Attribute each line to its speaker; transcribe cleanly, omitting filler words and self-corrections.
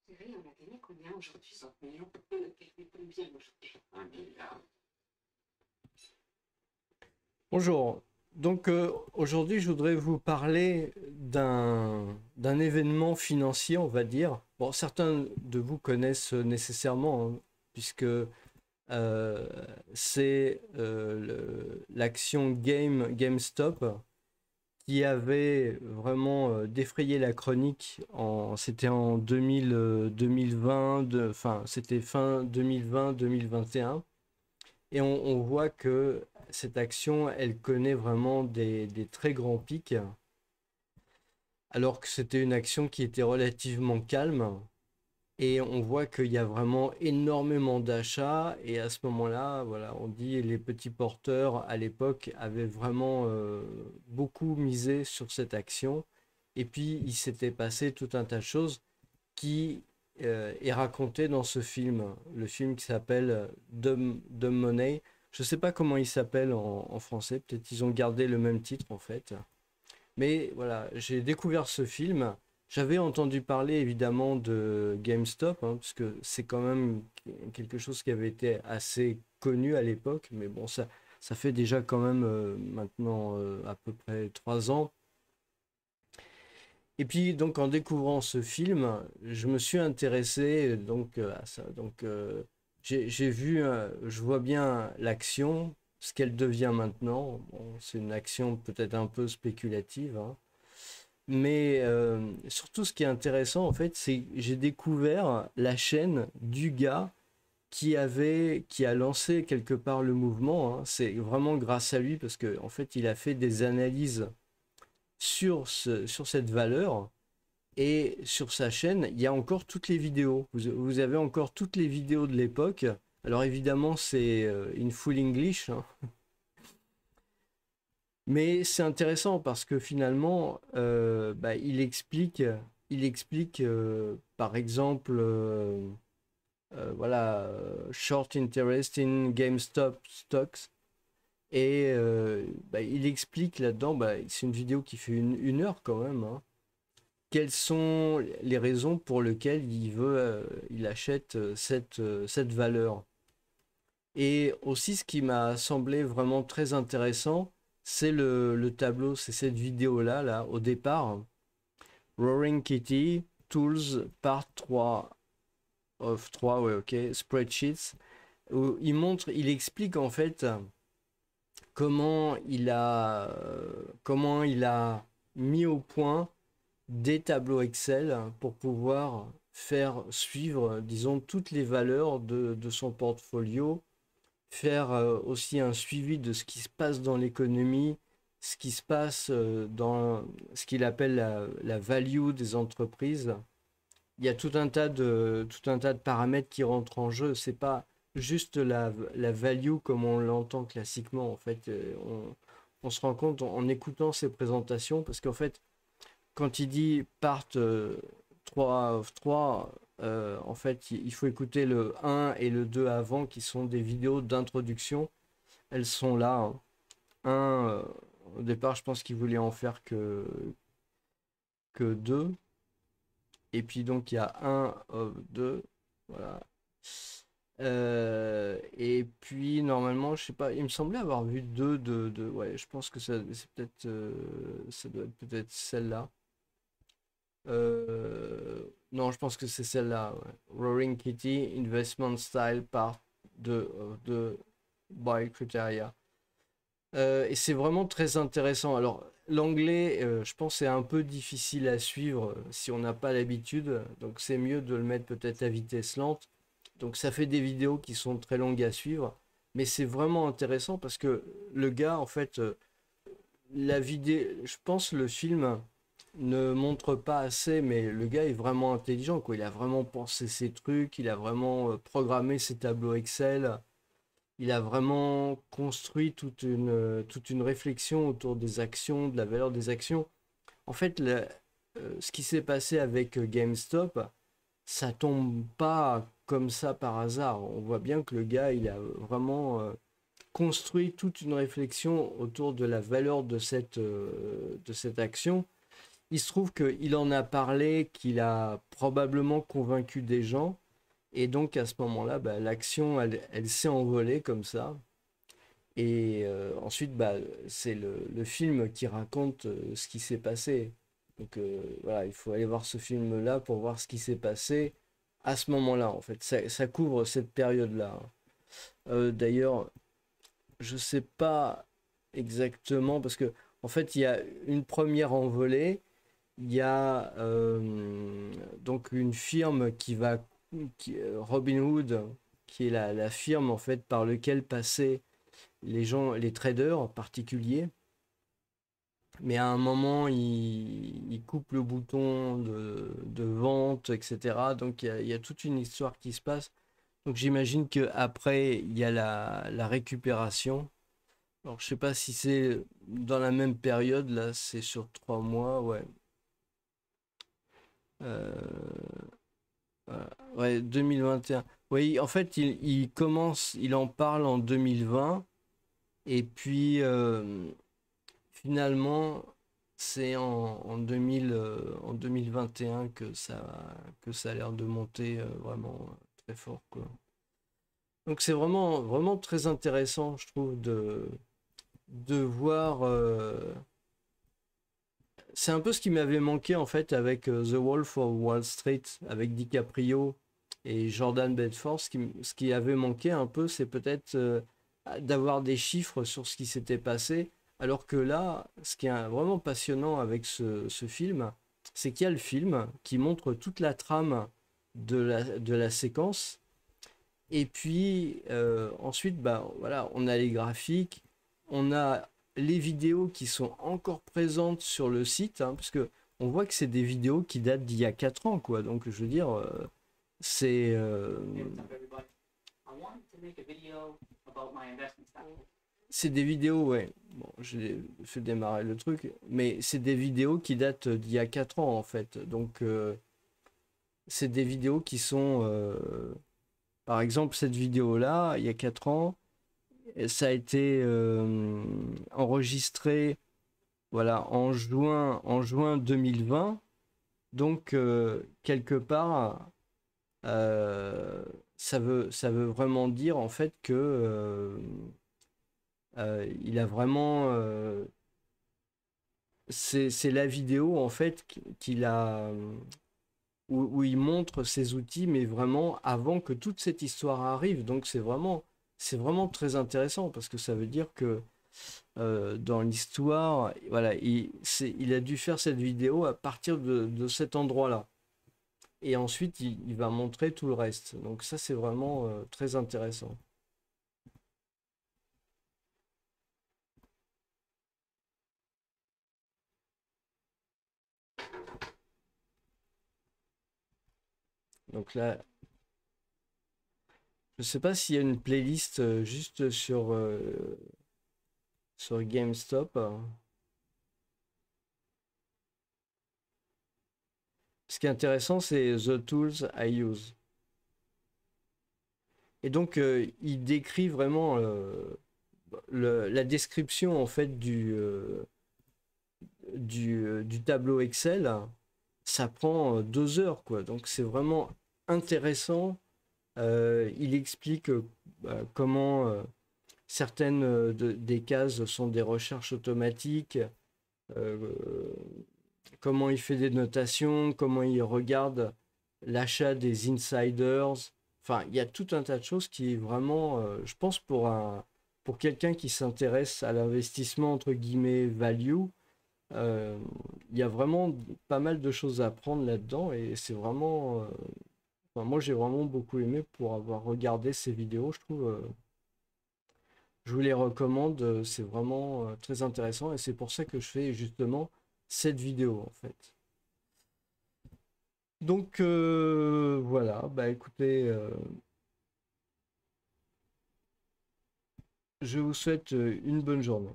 Speaker 1: Thierry, on a gagné combien aujourd'hui? 100 millions. Gagné combien aujourd'hui? 1 milliard.
Speaker 2: Bonjour. Donc aujourd'hui, je voudrais vous parler d'un événement financier, on va dire. Bon, certains de vous connaissent nécessairement, hein, puisque c'est l'action GameStop qui avait vraiment défrayé la chronique. C'était en 2020, enfin, c'était fin 2020-2021. Et on voit que cette action, elle connaît vraiment des très grands pics, alors que c'était une action qui était relativement calme. Et on voit qu'il y a vraiment énormément d'achats. Et à ce moment-là, voilà, on dit les petits porteurs à l'époque avaient vraiment beaucoup misé sur cette action. Et puis, il s'était passé tout un tas de choses qui est raconté dans ce film. Le film qui s'appelle Dumb Money. Je ne sais pas comment il s'appelle en français. Peut-être ils ont gardé le même titre en fait. Mais voilà, j'ai découvert ce film. J'avais entendu parler évidemment de GameStop, hein, parce que c'est quand même quelque chose qui avait été assez connu à l'époque. Mais bon, ça fait déjà quand même maintenant à peu près 3 ans. Et puis donc en découvrant ce film, je me suis intéressé donc à ça. Donc j'ai vu, je vois bien l'action, ce qu'elle devient maintenant. Bon, c'est une action peut-être un peu spéculative, hein. Mais surtout ce qui est intéressant en fait, c'est que j'ai découvert la chaîne du gars qui a lancé quelque part le mouvement, hein. C'est vraiment grâce à lui parce que en fait il a fait des analyses sur cette valeur. Et sur sa chaîne, il y a encore toutes les vidéos. Vous avez encore toutes les vidéos de l'époque. Alors évidemment, c'est in full English, hein. Mais c'est intéressant parce que finalement, bah, il explique par exemple, voilà, short interest in GameStop stocks. Et bah, il explique là-dedans, bah, c'est une vidéo qui fait une heure quand même, hein, quelles sont les raisons pour lesquelles il achète cette valeur. Et aussi, ce qui m'a semblé vraiment très intéressant, c'est le tableau, c'est cette vidéo-là, là, au départ. Roaring Kitty, Tools, Part 3 of 3, ouais, ok, Spreadsheets, où il explique en fait comment il a mis au point des tableaux Excel pour pouvoir faire suivre, disons, toutes les valeurs de son portfolio, faire aussi un suivi de ce qui se passe dans l'économie, ce qui se passe dans ce qu'il appelle la value des entreprises. Il y a tout un tas de paramètres qui rentrent en jeu. C'est pas juste la value comme on l'entend classiquement. En fait, on se rend compte en écoutant ces présentations, parce qu'en fait, quand il dit part 3 of 3, en fait, il faut écouter le un et le 2 avant, qui sont des vidéos d'introduction. Elles sont là, hein. Un, au départ, je pense qu'il voulait en faire que 2. Et puis donc, il y a un of 2. Voilà. Et puis, normalement, je sais pas, il me semblait avoir vu deux ouais, je pense que c'est peut-être, ça doit être peut-être celle-là. Non, je pense que c'est celle-là, ouais. Roaring Kitty, Investment Style, part de by Criteria. Et c'est vraiment très intéressant. Alors, l'anglais, je pense, c'est un peu difficile à suivre si on n'a pas l'habitude. Donc, c'est mieux de le mettre peut-être à vitesse lente. Donc, ça fait des vidéos qui sont très longues à suivre. Mais c'est vraiment intéressant parce que le gars, en fait, la vidéo, je pense le film ne montre pas assez, mais le gars est vraiment intelligent, quoi. Il a vraiment pensé ses trucs, il a vraiment programmé ses tableaux Excel, il a vraiment construit toute une réflexion autour des actions, de la valeur des actions. En fait, ce qui s'est passé avec GameStop, ça tombe pas comme ça par hasard. On voit bien que le gars, il a vraiment construit toute une réflexion autour de la valeur de cette action. il se trouve qu'il en a parlé, qu'il a probablement convaincu des gens. Et donc à ce moment-là, bah, l'action, elle s'est envolée comme ça. Et ensuite, bah, c'est le film qui raconte ce qui s'est passé. Donc voilà, il faut aller voir ce film-là pour voir ce qui s'est passé à ce moment-là, en fait. Ça couvre cette période-là. D'ailleurs, je sais pas exactement, parce que en fait, il y a une première envolée. Il y a donc une firme Robin Hood, qui est la firme en fait par laquelle passaient les gens, les traders en particulier. Mais à un moment, il coupe le bouton de vente, etc. Donc il y a toute une histoire qui se passe. Donc j'imagine qu'après, il y a la récupération. Alors je sais pas si c'est dans la même période, là c'est sur 3 mois, ouais. Euh, voilà. Ouais, 2021. Oui, en fait, il commence, il en parle en 2020, et puis finalement, c'est en 2000, en 2021 que ça a l'air de monter vraiment très fort, quoi. Donc c'est vraiment, vraiment très intéressant, je trouve, de voir. C'est un peu ce qui m'avait manqué en fait avec The Wolf of Wall Street, avec DiCaprio et Jordan Belfort. Ce qui avait manqué un peu, c'est peut-être d'avoir des chiffres sur ce qui s'était passé. Alors que là, ce qui est vraiment passionnant avec ce film, c'est qu'il y a le film qui montre toute la trame de la séquence. Et puis ensuite, bah, voilà, on a les graphiques, on a les vidéos qui sont encore présentes sur le site, hein, parce que on voit que c'est des vidéos qui datent d'il y a 4 ans, quoi. Donc je veux dire, c'est
Speaker 1: I wanted to make a video about my investment style.
Speaker 2: c'est des vidéos, ouais. Bon, j'ai fait démarrer le truc, mais c'est des vidéos qui datent d'il y a 4 ans, en fait. Donc c'est des vidéos qui sont, par exemple, cette vidéo-là, il y a 4 ans. Ça a été enregistré voilà, en juin 2020. Donc, quelque part, euh, ça veut vraiment dire en fait que il a vraiment. C'est la vidéo en fait qu'il a. Où il montre ses outils, mais vraiment avant que toute cette histoire arrive. Donc, c'est vraiment très intéressant parce que ça veut dire que dans l'histoire, voilà, il a dû faire cette vidéo à partir de cet endroit-là. Et ensuite, il va montrer tout le reste. Donc ça, c'est vraiment très intéressant. Donc là, je sais pas s'il y a une playlist juste sur GameStop. Ce qui est intéressant, c'est The Tools I Use. Et donc, il décrit vraiment la description en fait du tableau Excel. Ça prend 2 heures, quoi. Donc, c'est vraiment intéressant. Il explique comment certaines des cases sont des recherches automatiques, euh, comment il fait des notations, comment il regarde l'achat des insiders. Enfin, il y a tout un tas de choses qui est vraiment, je pense, pour quelqu'un qui s'intéresse à l'investissement entre guillemets value, euh, il y a vraiment pas mal de choses à apprendre là-dedans et c'est vraiment, enfin, moi j'ai vraiment beaucoup aimé pour avoir regardé ces vidéos, je trouve. Je vous les recommande, c'est vraiment très intéressant et c'est pour ça que je fais justement cette vidéo en fait. Donc voilà, bah écoutez, je vous souhaite une bonne journée.